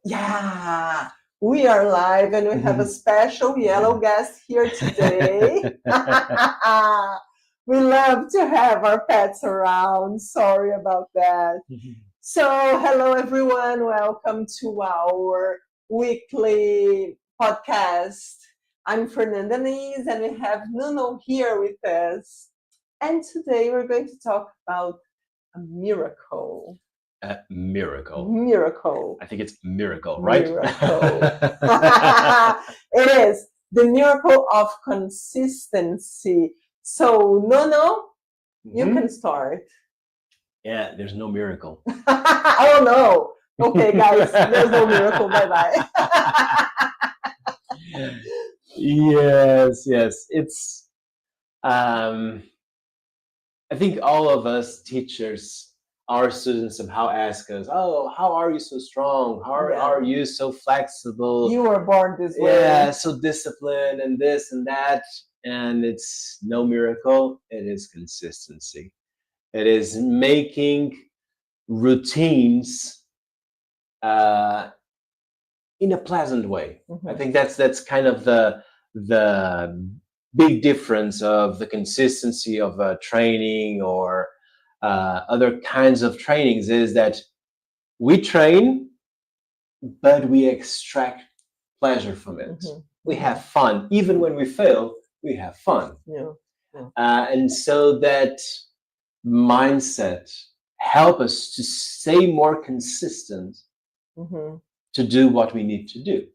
Yeah, we are live and we have a special yellow guest here today. We love to have our pets around. Sorry about that. So, hello everyone. Welcome to our weekly podcast. I'm Fernanda Nis and we have Nuno here with us. And today we're going to talk about a miracle. Miracle. Miracle. I think it's miracle, right? Miracle. It is the miracle of consistency. So, Nono, you can start. Yeah, there's no miracle. Oh no. Okay, guys, there's no miracle. Bye bye. Yes. It's I think all of us teachers, our students somehow ask us, "Oh, how are you so strong? How are you so flexible? You were born this way." Yeah, so disciplined and this and that." And it's no miracle. It is consistency. It is making routines in a pleasant way. I think that's kind of the big difference of the consistency of training or other kinds of trainings is that we train, but we extract pleasure from it. We have fun. Even when we fail, we have fun. And so that mindset help us to stay more consistent to do what we need to do.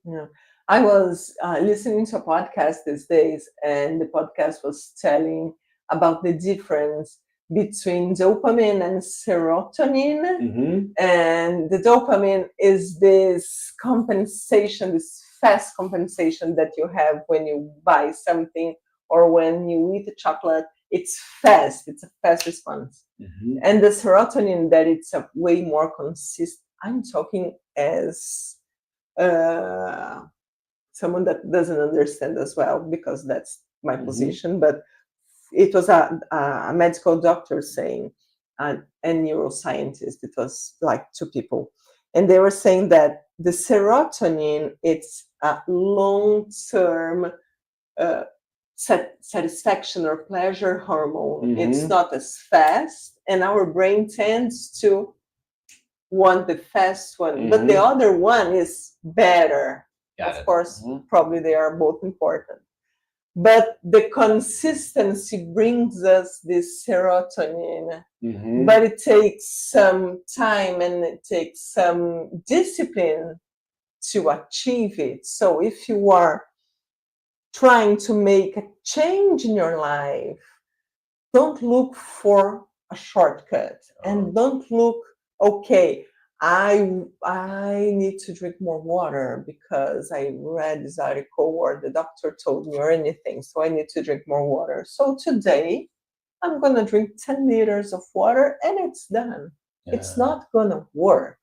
I was listening to a podcast these days, and the podcast was telling about the difference between dopamine and serotonin. And the dopamine is this compensation, this fast compensation that you have when you buy something or when you eat a chocolate. It's fast. It's a fast response. And the serotonin, that it's a way more consistent. I'm talking as someone that doesn't understand as well, because that's my position. But it was a medical doctor saying, and neuroscientist, it was like two people. And they were saying that the serotonin, it's a long-term satisfaction or pleasure hormone. It's not as fast, and our brain tends to want the fast one, but the other one is better. Of course, probably they are both important. But the consistency brings us this serotonin, but it takes some time and it takes some discipline to achieve it. So if you are trying to make a change in your life, don't look for a shortcut and don't look, okay, I need to drink more water because I read this article or the doctor told me or anything, so I need to drink more water. So today I'm going to drink 10 liters of water and it's done. It's not going to work.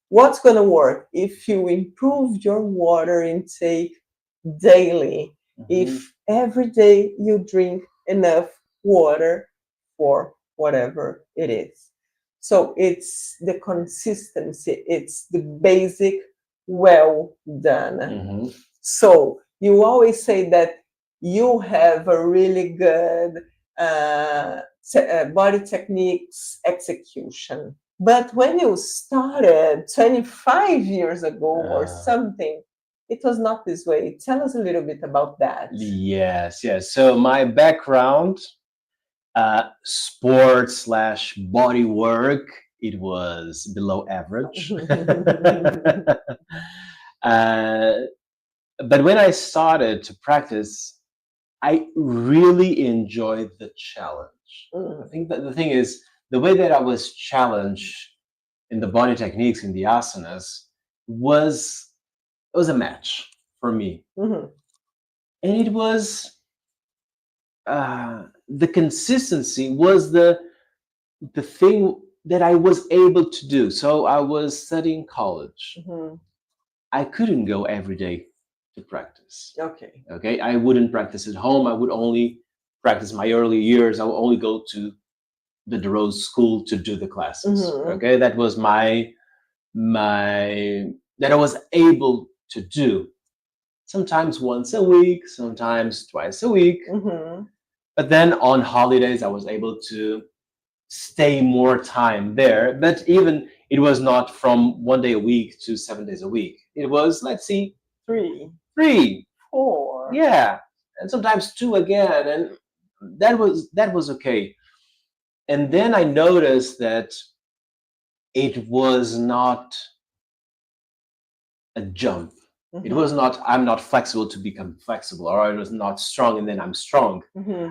What's going to work? If you improve your water intake daily, if every day you drink enough water for whatever it is. So it's the consistency, it's the basic well done. So you always say that you have a really good body techniques execution. But when you started 25 years ago or something, it was not this way. Tell us a little bit about that. Yes. So my background, sports / body work, it was below average. But when I started to practice, I really enjoyed the challenge. I think that the thing is, the way that I was challenged in the body techniques, in the asanas, was a match for me. And it was the consistency was the thing that I was able to do. So I was studying college. I couldn't go every day to practice. Okay. I wouldn't practice at home. I would only practice my early years. I would only go to the DeRose school to do the classes. Okay. That was that I was able to do. Sometimes once a week, sometimes twice a week. But then on holidays, I was able to stay more time there. But even it was not from 1 day a week to 7 days a week. It was, let's see, 3, 4, yeah, and sometimes 2 again, and that was okay. And then I noticed that it was not a jump. It was not, I'm not flexible to become flexible, or I was not strong and then I'm strong.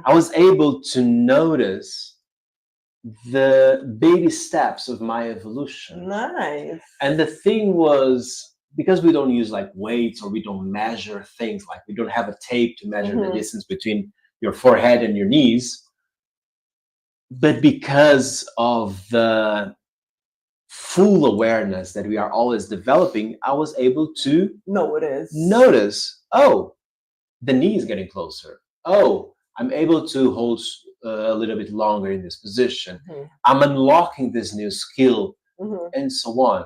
I was able to notice the baby steps of my evolution. Nice. And the thing was, because we don't use like weights, or we don't measure things, like we don't have a tape to measure the distance between your forehead and your knees, but because of the full awareness that we are always developing, I was able to notice, oh, the knee is getting closer. Oh, I'm able to hold a little bit longer in this position. I'm unlocking this new skill, and so on.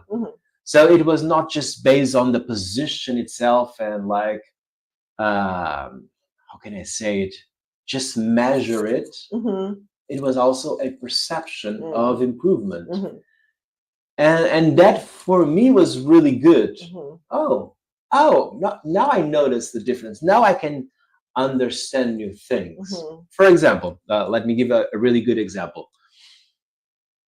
So it was not just based on the position itself and like, how can I say it, just measure it. It was also a perception of improvement. And that for me was really good. Now I notice the difference. Now I can understand new things. For example, let me give a really good example.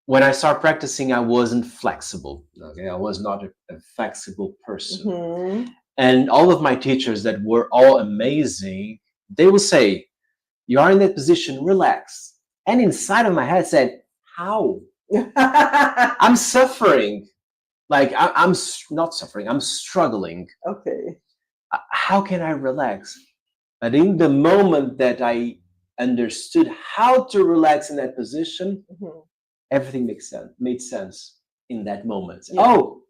When I started practicing, I wasn't flexible. Okay, I was not a flexible person. And all of my teachers that were all amazing, they will say, "You are in that position, relax." And inside of my head said, "How? I'm suffering. Like I'm not suffering. I'm struggling. Okay. How can I relax?" But in the moment that I understood how to relax in that position, everything made sense in that moment. Oh,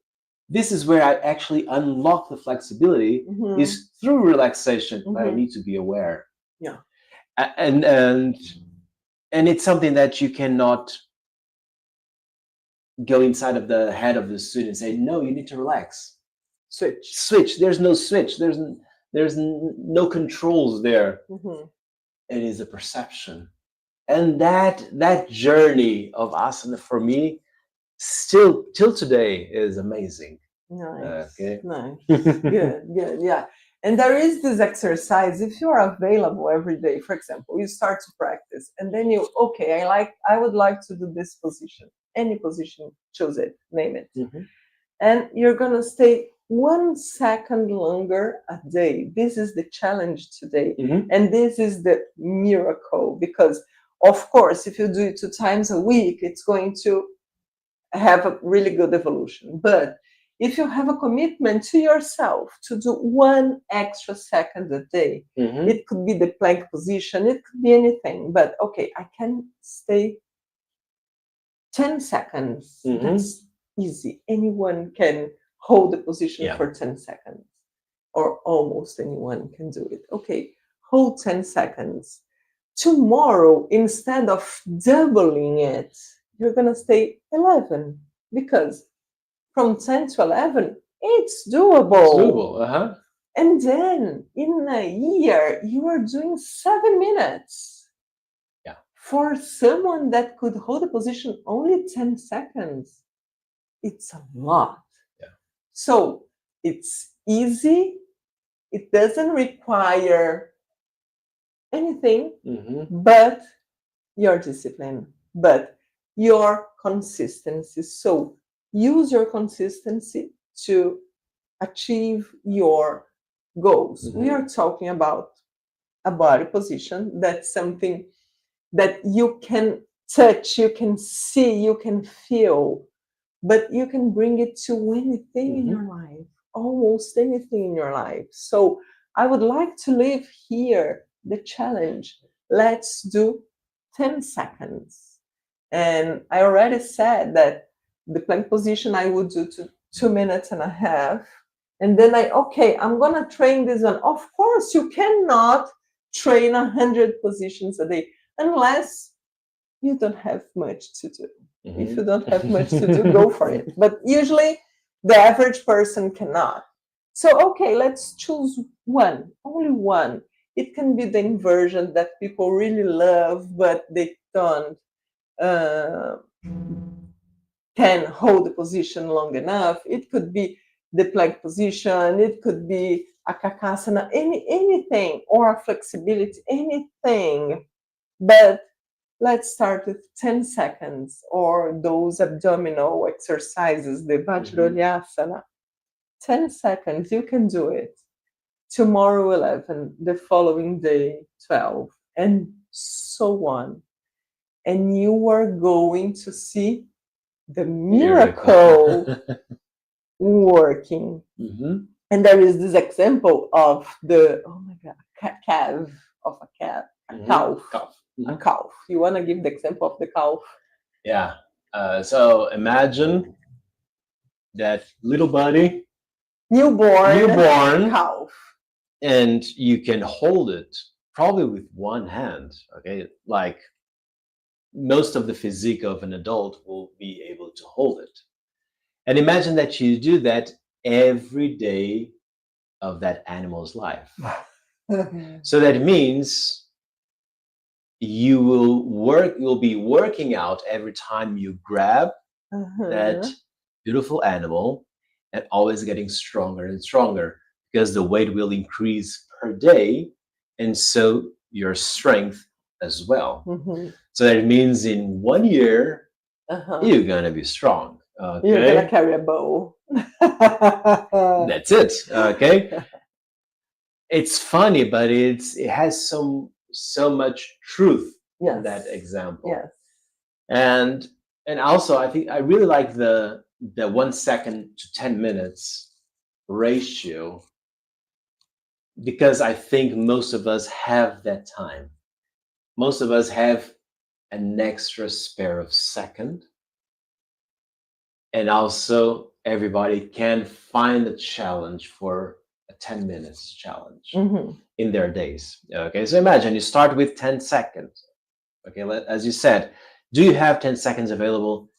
this is where I actually unlock the flexibility, is through relaxation, but I need to be aware. And it's something that you cannot go inside of the head of the student and say, no, you need to relax. Switch. There's no switch. There's no controls there. It is a perception. And that journey of asana for me still till today is amazing. Nice. Good. Yeah. And there is this exercise, if you're available every day, for example, you start to practice and then I would like to do this position, any position, choose it, name it. And you're going to stay 1 second longer a day. This is the challenge today. And this is the miracle, because of course, if you do it 2 times a week, it's going to have a really good evolution. But if you have a commitment to yourself to do 1 extra second a day, it could be the plank position, it could be anything. But okay, I can stay 10 seconds. That's easy. Anyone can hold the position for 10 seconds, or almost anyone can do it. Okay, hold 10 seconds. Tomorrow, instead of doubling it, you're going to stay 11, because from 10 to 11, it's doable. And then in a year, you are doing 7 minutes. For someone that could hold a position only 10 seconds, it's a lot. So it's easy. It doesn't require anything but your discipline, but your consistency. So use your consistency to achieve your goals. We are talking about a body position. That's something that you can touch, you can see, you can feel, but you can bring it to anything in your life, almost anything in your life. So I would like to leave here the challenge. Let's do 10 seconds. And I already said that the plank position I would do to 2.5 minutes. And then I'm going to train this one. Of course, you cannot train 100 positions a day unless you don't have much to do. If you don't have much to do, go for it. But usually The average person cannot. So, okay, let's choose one, only one. It can be the inversion that people really love, but they don't uh, can hold the position long enough. It could be the plank position, it could be a kakasana, anything, or a flexibility, anything. But let's start with 10 seconds, or those abdominal exercises, the Vajrayasana. 10 seconds, you can do it. Tomorrow 11, the following day 12, and so on. And you are going to see the miracle working. And there is this example of the, oh my God, calf, of a cat, a calf. A calf. You want to give the example of the calf? Yeah. So imagine that little buddy, newborn calf, and you can hold it probably with one hand. Okay, like most of the physique of an adult will be able to hold it. And imagine that you do that every day of that animal's life. So that means you'll be working out every time you grab that beautiful animal, and always getting stronger and stronger, because the weight will increase per day, and so your strength as well. So that means in 1 year, you're gonna be strong. Okay? You're gonna carry a bow. That's it. Okay. It's funny, but it has so much truth in that example. Yes. And also, I think I really like the 1 second to 10 minutes ratio, because I think most of us have that time. Most of us have an extra spare of second, and also everybody can find a challenge for a 10 minutes challenge in their days. Okay, so imagine you start with 10 seconds. Okay, as you said, do you have 10 seconds available?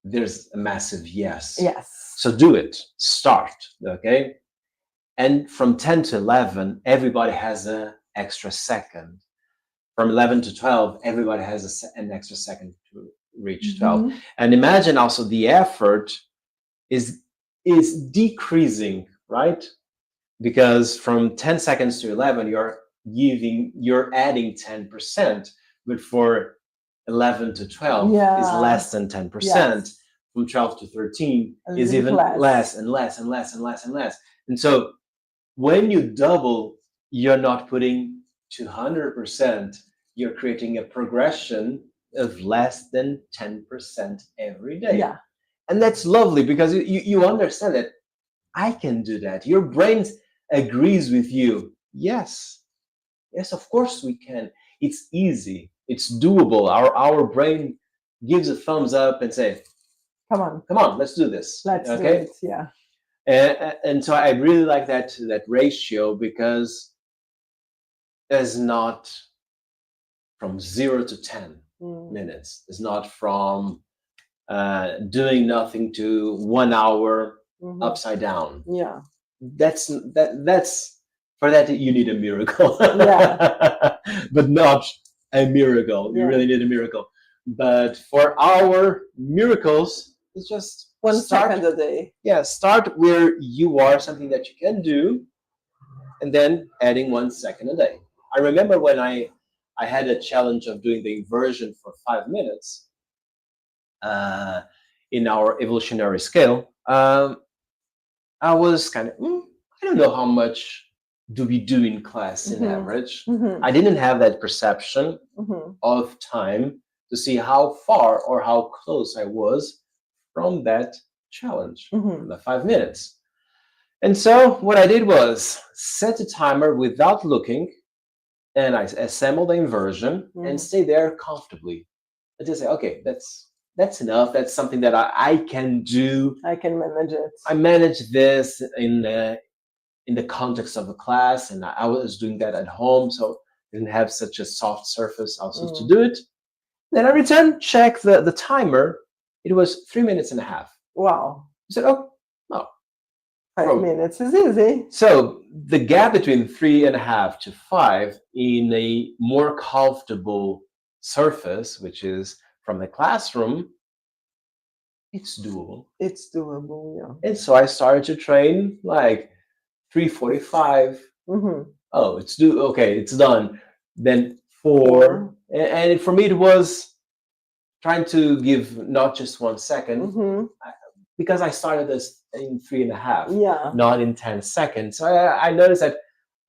There's a massive yes. Yes. So do it. Start. Okay. And from 10 to 11, everybody has an extra second. From 11 to 12, everybody has an extra second to reach 12. And imagine also the effort is decreasing, right? Because from 10 seconds to 11, you're adding 10%, but for 11 to 12 is less than 10%. Yes. From 12 to 13 is even less and less and less and less and less. And so when you double, you're not putting 200%, you're creating a progression of less than 10% every day. Yeah. And that's lovely, because you understand that I can do that. Your brain agrees with you. Yes, of course we can. It's easy. It's doable. Our brain gives a thumbs up and say, come on, let's do this. Let's do it. Yeah. And so I really like that ratio, because it's not from 0 to 10 minutes. It's not from doing nothing to 1 hour upside down. Yeah. That's for that you need a miracle. Yeah. But not a miracle. You really need a miracle. But for our miracles, it's just 1 second a day. Yeah, start where you are, something that you can do, and then adding 1 second a day. I remember when I had a challenge of doing the inversion for 5 minutes in our evolutionary scale. I was kind of, I don't know how much do we do in class in average. I didn't have that perception of time to see how far or how close I was from that challenge, from the 5 minutes. And so what I did was set a timer without looking, and I assembled the inversion and stay there comfortably. I just say, okay, that's enough. That's something that I can do. I can manage it. I manage this in the context of a class, and I was doing that at home, so I didn't have such a soft surface also to do it. Then I returned, check the timer. It was 3 minutes and a half. Wow. I said, oh, Oh, 5 minutes is easy. So the gap between 3.5 to 5 in a more comfortable surface, which is from the classroom, it's doable. It's doable, yeah. And so I started to train like 3:45. Oh, it's done. Then 4, and for me it was trying to give not just 1 second, because I started this in 3.5, not in 10 seconds. So I noticed that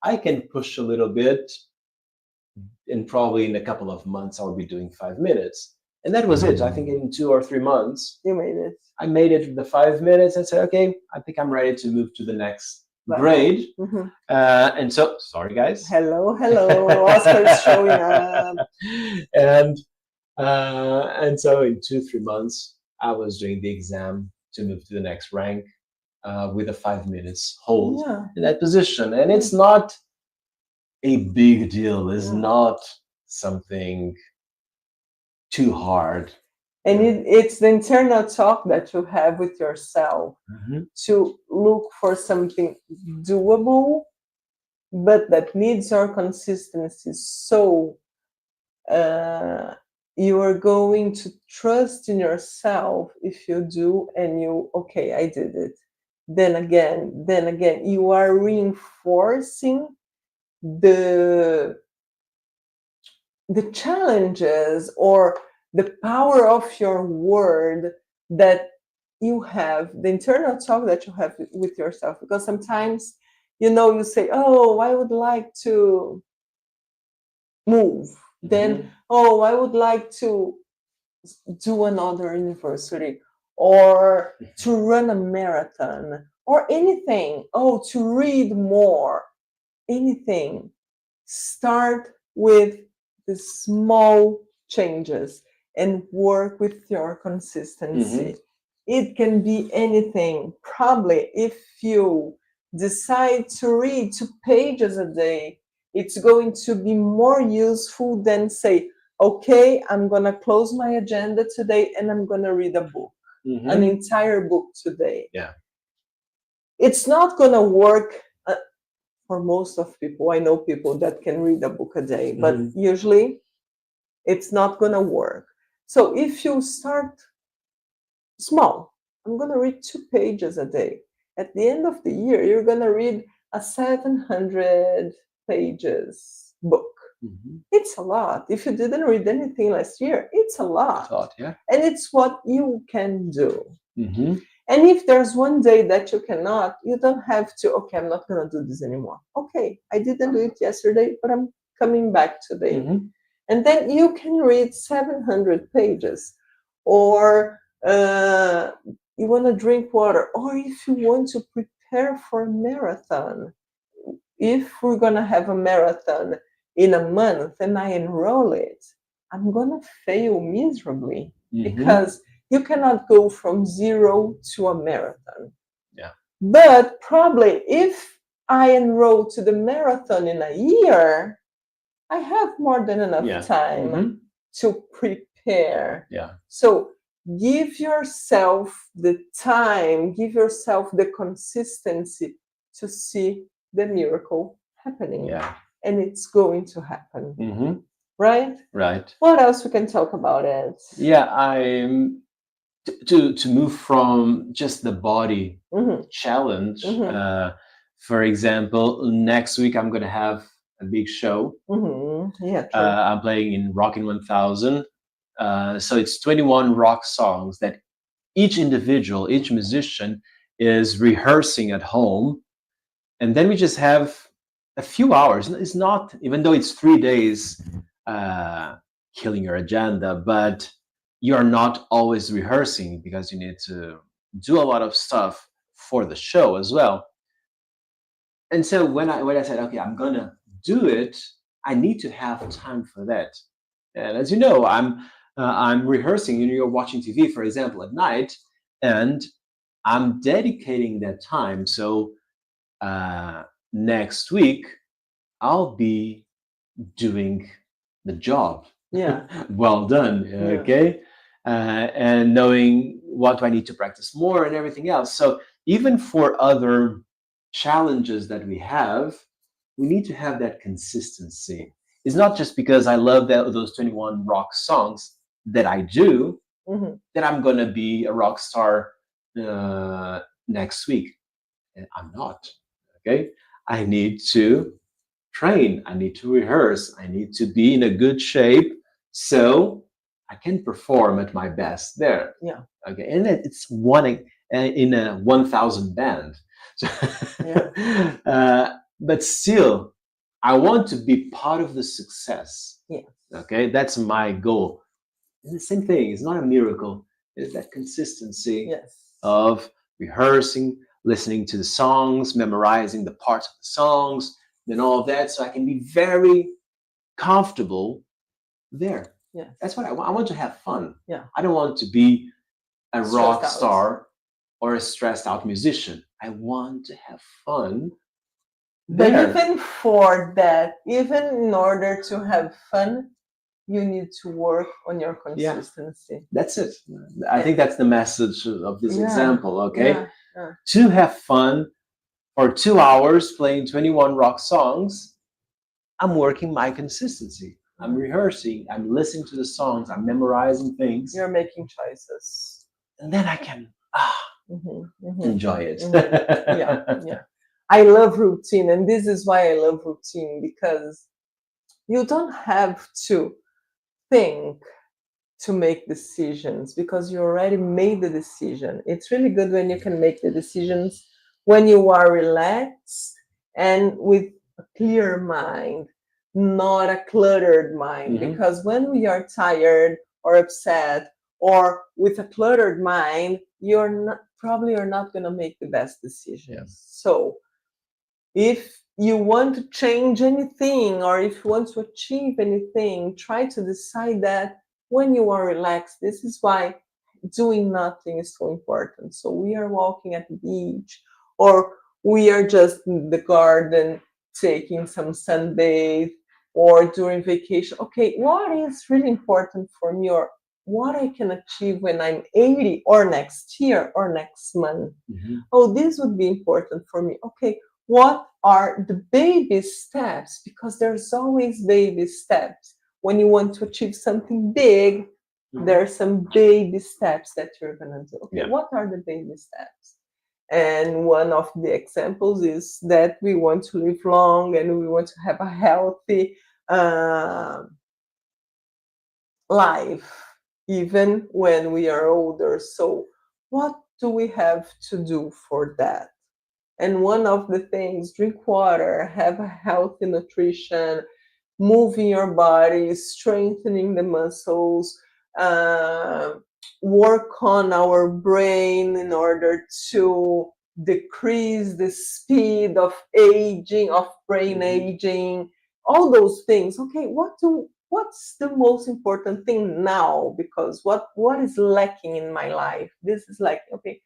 I can push a little bit, and probably in a couple of months I'll be doing 5 minutes. And that was it. I think in 2 or 3 months, you made it. I made it the 5 minutes and said, okay, I think I'm ready to move to the next grade. And so, sorry guys. Hello, Oscar's showing up. And so in 2-3 months, I was doing the exam to move to the next rank with a 5 minutes hold in that position. And it's not a big deal. It's not something too hard. And it's the internal talk that you have with yourself to look for something doable, but that needs your consistency. So you are going to trust in yourself if you do, and okay, I did it. Then again, you are reinforcing the challenges or the power of your word that you have, the internal talk that you have with yourself. Because sometimes, you say, oh, I would like to move. Then, oh, I would like to do another university, or to run a marathon, or anything. Oh, to read more, anything. Start with the small changes and work with your consistency. It can be anything. Probably if you decide to read 2 pages a day, it's going to be more useful than say, okay, I'm going to close my agenda today and I'm going to read a book, an entire book today. Yeah. It's not going to work for most of people. I know people that can read a book a day, but usually it's not going to work. So if you start small, I'm going to read 2 pages a day. At the end of the year, you're going to read a 700 pages book. It's a lot. If you didn't read anything last year, it's a lot. Yeah. And it's what you can do. And if there's one day that you cannot, you don't have to, okay, I'm not going to do this anymore. Okay, I didn't do it yesterday, but I'm coming back today. And then you can read 700 pages. Or you want to drink water. Or if you want to prepare for a marathon. If we're going to have a marathon in a month and I enroll it, I'm going to fail miserably because you cannot go from 0 to a marathon. Yeah. But probably if I enroll to the marathon in a year, I have more than enough time to prepare. Yeah. So give yourself the time, give yourself the consistency to see the miracle happening. Yeah. And it's going to happen. Right? Right. What else we can talk about it? Yeah, I'm to move from just the body challenge. For example, next week I'm going to have a big show. Yeah, true. I'm playing in Rockin' 1000. So it's 21 rock songs that each individual, each musician is rehearsing at home. And then we just have a few hours. It's not, even though it's 3 days, killing your agenda, but you're not always rehearsing because you need to do a lot of stuff for the show as well. And so when I said, okay, I'm gonna do it, I need to have time for that. And as you know, I'm rehearsing. You're watching TV, for example, at night, and I'm dedicating that time. So next week, I'll be doing the job. Yeah. Well done. Okay. And knowing what do I need to practice more and everything else. So even for other challenges that we need to have that consistency. It's not just because I love those 21 rock songs that I do that I'm going to be a rock star next week. And I'm not. Okay. I need to train. I need to rehearse. I need to be in a good shape so I can perform at my best there. Yeah. Okay. And it's one in a 1,000 band. So, but still, I want to be part of the success. Yeah. Okay. That's my goal. And the same thing. It's not a miracle. It's that consistency of rehearsing, listening to the songs, memorizing the parts of the songs, and all of that, so I can be very comfortable there. Yeah, that's what I want. I want to have fun. Yeah, I don't want to be a stressed rock out. star or a stressed out musician. I want to have fun. But even for that, even in order to have fun, you need to work on your consistency. Yeah, that's it. I think that's the message of this example. Okay, to have fun for 2 hours playing 21 rock songs, I'm working my consistency. I'm rehearsing. I'm listening to the songs. I'm memorizing things. You're making choices, and then I can enjoy it. Yeah. I love routine, and this is why I love routine, because you don't have to think to make decisions, because you already made the decision. It's really good when you can make the decisions when you are relaxed and with a clear mind, not a cluttered mind. Because when we are tired or upset or with a cluttered mind, you're probably not going to make the best decisions. So if you want to change anything, or if you want to achieve anything, try to decide that when you are relaxed. This is why doing nothing is so important. So we are walking at the beach, or we are just in the garden taking some sunbathe, or during vacation. Okay, what is really important for me, or what I can achieve when I'm 80, or next year, or next month? Oh, this would be important for me. Okay, what are the baby steps? Because there's always baby steps. When you want to achieve something big, there are some baby steps that you're going to do. Okay, what are the baby steps? And one of the examples is that we want to live long and we want to have a healthy life, even when we are older. So what do we have to do for that? And one of the things, drink water, have a healthy nutrition, moving your body, strengthening the muscles, work on our brain in order to decrease the speed of aging, of brain aging, all those things. Okay, what's the most important thing now? Because what is lacking in my life? This is like, okay,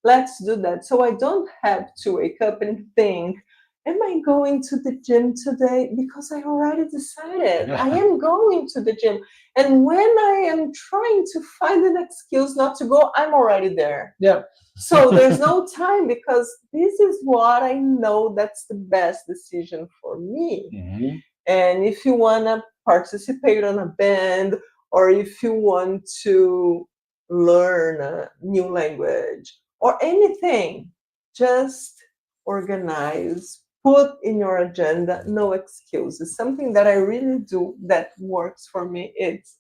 let's do that. So I don't have to wake up and think, am I going to the gym today? Because I already decided I am going to the gym. And when I am trying to find an excuse not to go, I'm already there. Yeah. So there's no time, because this is what I know that's the best decision for me. And if you want to participate on a band, or if you want to learn a new language or anything, just organize, put in your agenda, no excuses. Something that I really do that works for me, it's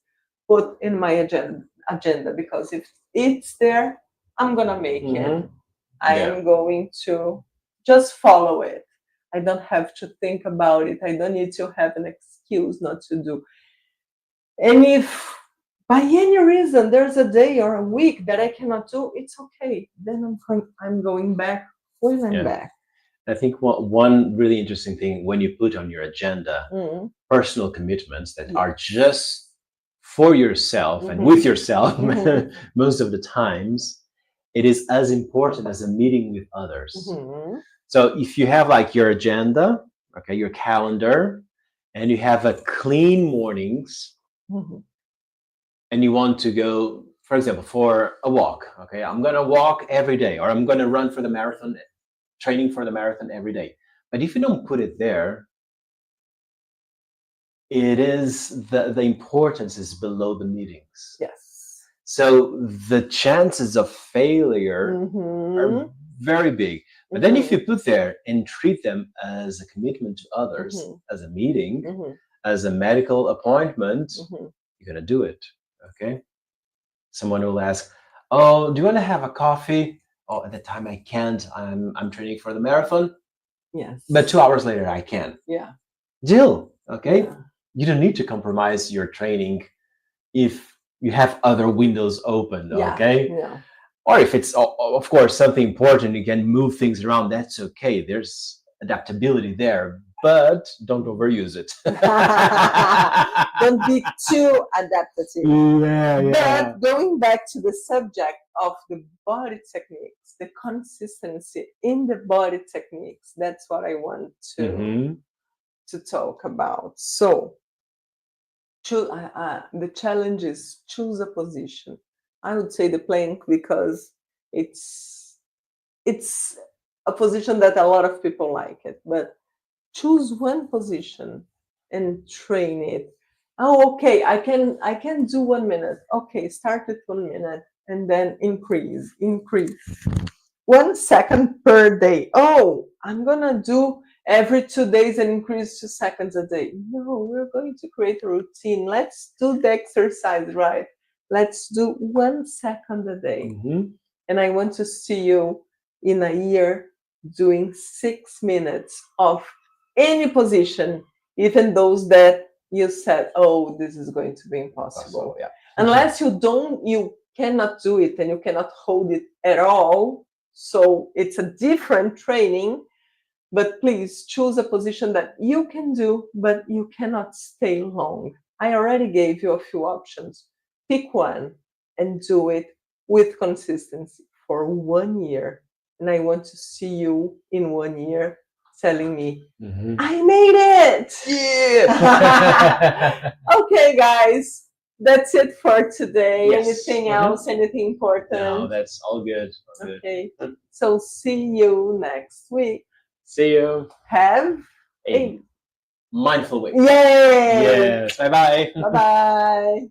put in my agenda, because if it's there, I'm gonna make it. I am going to just follow it. I don't have to think about it. I don't need to have an excuse not to do. And if by any reason there's a day or a week that I cannot do, it's okay. Then I'm going back when I'm back. I think one really interesting thing, when you put on your agenda personal commitments that are just for yourself and with yourself, most of the times, it is as important as a meeting with others. So if you have like your agenda, okay, your calendar, and you have a clean mornings, and you want to go for example, for a walk, okay, I'm going to walk every day, or I'm going to run for the marathon, training for the marathon every day. But if you don't put it there, it is the importance is below the meetings. Yes. So the chances of failure are very big. But then if you put there and treat them as a commitment to others, as a meeting, as a medical appointment, you're going to do it. Okay. Someone will ask, oh, do you want to have a coffee? Oh, at the time I can't. I'm training for the marathon. Yes. But 2 hours later I can. Yeah. Deal. Okay. Yeah. You don't need to compromise your training if you have other windows open. Yeah. Okay. Yeah. Or if it's, of course, something important, you can move things around. That's okay. There's adaptability there, but don't overuse it. Don't be too adaptive. Yeah. But going back to the subject of the body techniques, the consistency in the body techniques, that's what I want to talk about. So, the challenge is choose a position. I would say the plank because it's a position that a lot of people like it, but choose one position and train it. Oh, okay, I can do 1 minute. Okay, start with 1 minute and then increase 1 second per day. Oh, I'm gonna do every 2 days and increase 2 seconds a day. No, we're going to create a routine. Let's do the exercise right. Let's do 1 second a day. And I want to see you in a year doing 6 minutes of any position, even those that you said, oh, this is going to be impossible. Yeah. Unless you cannot do it and you cannot hold it at all. So it's a different training, but please choose a position that you can do, but you cannot stay long. I already gave you a few options. Pick one and do it with consistency for 1 year. And I want to see you in 1 year telling me, I made it. Yeah. Okay, guys. That's it for today. Yes. Anything else? Anything important? No, that's all good. Okay. So see you next week. See you. Have a mindful week. Yay! Yes. Bye-bye. Bye-bye.